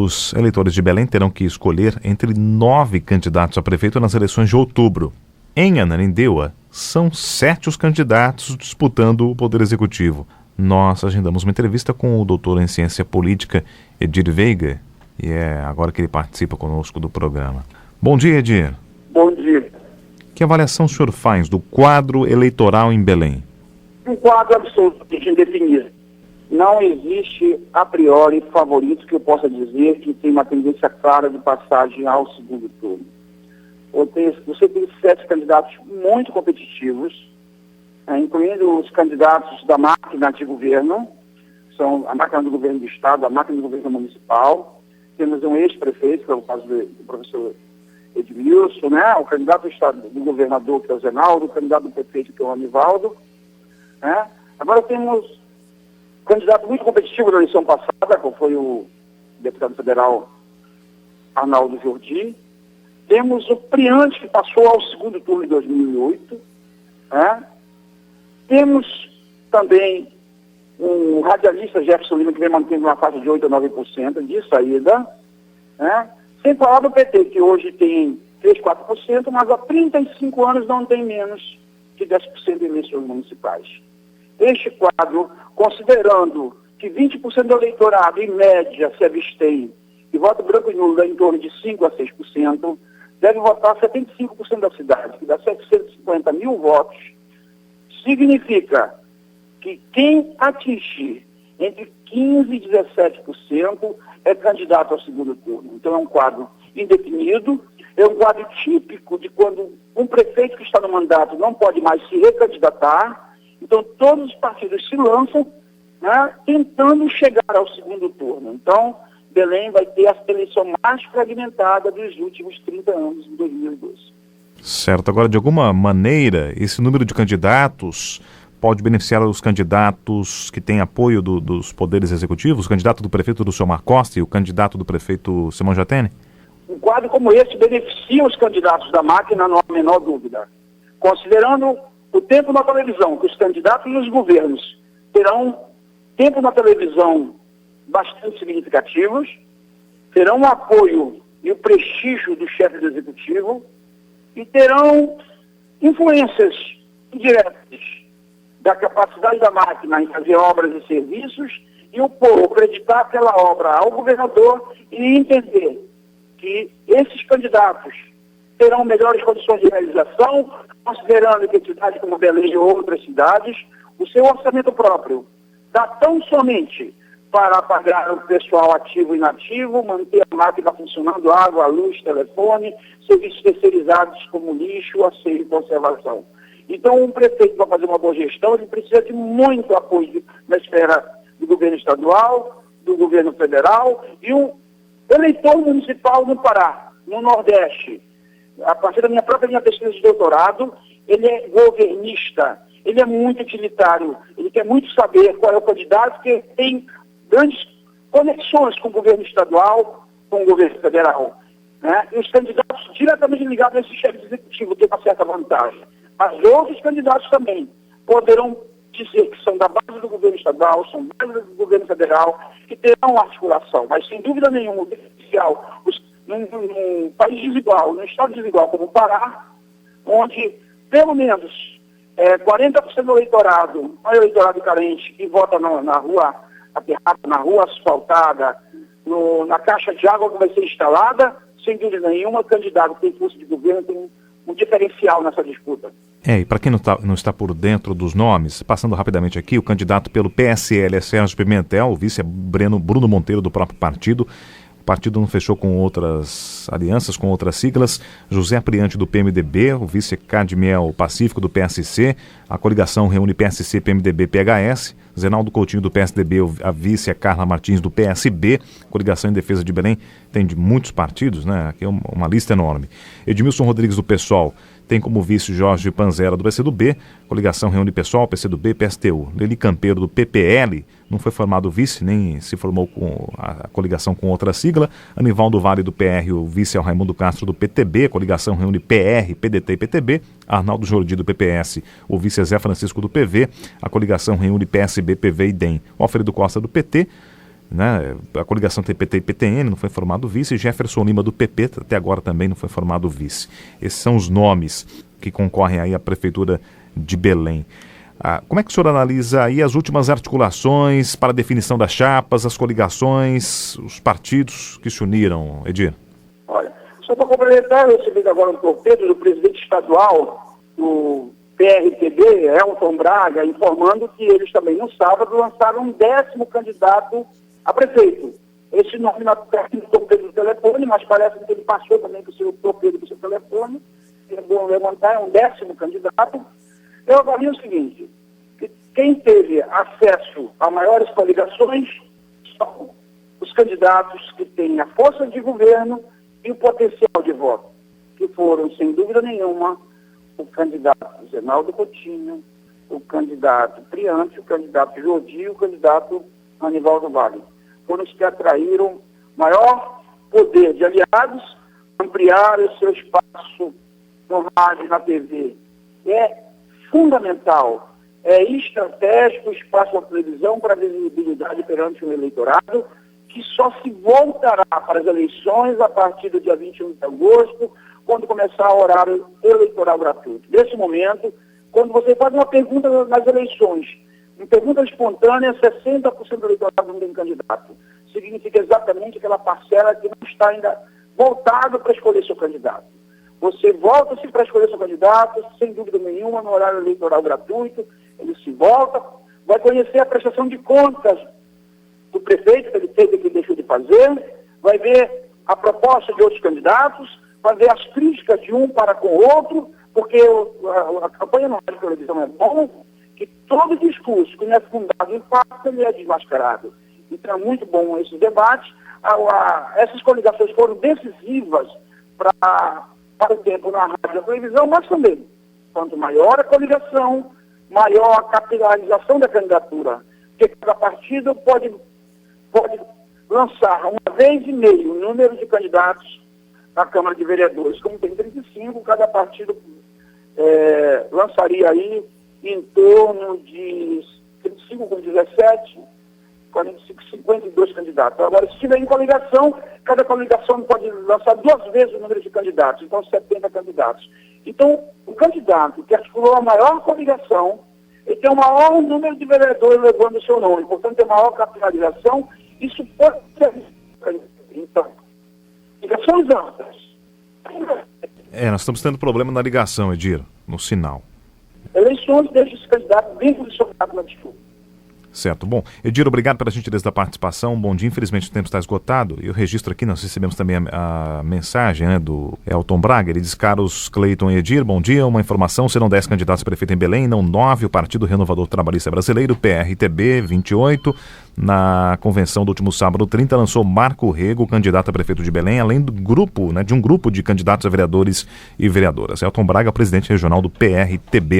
Os eleitores de Belém terão que escolher entre 9 candidatos a prefeito nas eleições de outubro. Em Ananindeua, são 7 os candidatos disputando o Poder Executivo. Nós agendamos uma entrevista com o doutor em Ciência Política, Edir Veiga, e é agora que ele participa conosco do programa. Bom dia, Edir. Bom dia. Que avaliação o senhor faz do quadro eleitoral em Belém? Um quadro absolutamente indefinido. Não existe, a priori, favorito que eu possa dizer que tem uma tendência clara de passagem ao segundo turno. Você tem 7 candidatos muito competitivos, incluindo os candidatos da máquina de governo, são a máquina do governo do Estado, a máquina do governo municipal. Temos um ex-prefeito, que é o caso do professor Edmilson, né? O candidato do governador, que é o Zenaldo, o candidato do prefeito, que é o Anivaldo. Né? Agora temos um candidato muito competitivo na eleição passada, como foi o deputado federal Arnaldo Jordi. Temos o Priante, que passou ao segundo turno em 2008. Né? Temos também um radialista, Jefferson Lima, que vem mantendo uma faixa de 8% a 9% de saída. Né? Sem falar do PT, que hoje tem 3%, 4%, mas há 35 anos não tem menos de 10% em eleições municipais. Este quadro, considerando que 20% do eleitorado, em média, se abstém e voto branco e nulo dá em torno de 5% a 6%, deve votar 75% da cidade, que dá 750 mil votos, significa que quem atingir entre 15% e 17% é candidato ao segundo turno. Então é um quadro indefinido, é um quadro típico de quando um prefeito que está no mandato não pode mais se recandidatar. Então todos os partidos se lançam, né, tentando chegar ao segundo turno. Então Belém vai ter a eleição mais fragmentada dos últimos 30 anos, em 2012. Certo. Agora, de alguma maneira, esse número de candidatos pode beneficiar os candidatos que têm apoio dos poderes executivos, o candidato do prefeito do Mar Costa e o candidato do prefeito Simão Jatene? Um quadro como esse beneficia os candidatos da máquina, não há a menor dúvida. Considerando o tempo na televisão, que os candidatos dos governos terão tempo na televisão bastante significativos, terão o apoio e o prestígio do chefe do executivo e terão influências indiretas da capacidade da máquina em fazer obras e serviços, e o povo acreditar aquela obra ao governador e entender que esses candidatos terão melhores condições de realização, considerando que cidades como Belém e outras cidades, o seu orçamento próprio dá tão somente para pagar o pessoal ativo e inativo, manter a máquina funcionando, água, luz, telefone, serviços terceirizados como lixo, asseio e conservação. Então, um prefeito, para fazer uma boa gestão, ele precisa de muito apoio na esfera do governo estadual, do governo federal e um eleitor municipal no Pará, no Nordeste. A partir da minha pesquisa de doutorado, ele é governista, ele é muito utilitário, ele quer muito saber qual é o candidato, que tem grandes conexões com o governo estadual, com o governo federal. Né? E os candidatos diretamente ligados a esse chefe executivo têm uma certa vantagem. Mas outros candidatos também poderão dizer que são da base do governo estadual, são da base do governo federal, que terão articulação. Mas, sem dúvida nenhuma, num país desigual, num estado desigual como o Pará, onde pelo menos 40% do eleitorado é eleitorado carente e vota na rua aterrada, na rua asfaltada, na caixa de água que vai ser instalada, sem dúvida nenhuma, o candidato que tem força de governo tem um diferencial nessa disputa. E para quem não está por dentro dos nomes, passando rapidamente aqui, o candidato pelo PSL é Sérgio Pimentel, o vice é Bruno Monteiro, do próprio partido. O partido não fechou com outras alianças, com outras siglas. José Priante, do PMDB, o vice é Cadmiel Pacífico, do PSC. A coligação reúne PSC, PMDB, PHS. Zenaldo Coutinho, do PSDB, a vice é Carla Martins, do PSB. Coligação em Defesa de Belém tem de muitos partidos, né? Aqui é uma lista enorme. Edmilson Rodrigues, do PSOL, tem como vice Jorge Panzera, do PCdoB. Coligação reúne PSOL, PCdoB, PSTU. Leli Campeiro, do PPL, não foi formado vice, nem se formou com a coligação com outra sigla. Anivaldo Vale, do PR, o vice é o Raimundo Castro, do PTB. Coligação reúne PR, PDT e PTB. Arnaldo Jordi, do PPS, o vice é Zé Francisco, do PV. A coligação reúne PSB, PV e DEM. O Alfredo Costa, do PT. né? A coligação tem PT e PTN, não foi formado vice. Jefferson Lima do PP, até agora também não foi formado vice. Esses são os nomes que concorrem aí à Prefeitura de Belém. Como é que o senhor analisa aí as últimas articulações para a definição das chapas, as coligações, os partidos que se uniram, Edir? Olha, só para complementar, eu recebi agora um torpedo do presidente estadual do PRTB, Elton Braga, informando que eles também no sábado lançaram um 10º candidato a prefeito. Esse nome não está no torpedo do telefone, mas parece que ele passou também com o seu torpedo do seu telefone. É bom levantar, é um 10º candidato. Eu avalio o seguinte, que quem teve acesso a maiores coligações são os candidatos que têm a força de governo e o potencial de voto, que foram, sem dúvida nenhuma, o candidato Zenaldo Coutinho, o candidato Priante, o candidato Jordi e o candidato Anivaldo Vale. Foram os que atraíram maior poder de aliados, ampliaram o seu espaço no rádio e na TV. É fundamental, é estratégico o espaço da televisão para a visibilidade perante o eleitorado, que só se voltará para as eleições a partir do dia 21 de agosto, quando começar o horário eleitoral gratuito. Nesse momento, quando você faz uma pergunta nas eleições, em pergunta espontânea, 60% do eleitorado não tem candidato. Significa exatamente aquela parcela que não está ainda voltado para escolher seu candidato. Você volta-se para escolher seu candidato, sem dúvida nenhuma, no horário eleitoral gratuito, ele se volta, vai conhecer a prestação de contas do prefeito, que ele fez e que deixou de fazer, vai ver a proposta de outros candidatos, vai ver as críticas de um para com o outro, porque a campanha na televisão é bom, que todo discurso que não é fundado em fato, ele é desmascarado. Então é muito bom esses debates. Essas coligações foram decisivas para o tempo na rádio e na televisão, mas também, quanto maior a coligação, maior a capilarização da candidatura, porque cada partido pode lançar uma vez e meio o número de candidatos na Câmara de Vereadores. Como tem 35, cada partido lançaria aí em torno de 35 com 17, 45, 52 candidatos. Agora, se tiver em coligação, cada coligação pode lançar 2 vezes o número de candidatos, então 70 candidatos. Então, o candidato que articulou a maior coligação, ele tem o maior número de vereadores levando o seu nome, portanto, tem maior capitalização. Isso pode ser. Então, ligações amplas. Nós estamos tendo problema na ligação, Edir, no sinal. Eleições deixa esse candidato bem posicionado na disputa. Certo. Bom, Edir, obrigado pela gentileza da participação. Bom dia, infelizmente o tempo está esgotado. Eu registro aqui, nós recebemos também a mensagem, né, do Elton Braga. Ele diz: caros Cleiton e Edir, bom dia. Uma informação: serão 10 candidatos a prefeito em Belém, não 9. O Partido Renovador Trabalhista Brasileiro, PRTB, 28. Na convenção do último sábado, 30, lançou Marco Rego, candidato a prefeito de Belém, além do grupo, de um grupo de candidatos a vereadores e vereadoras. Elton Braga, presidente regional do PRTB.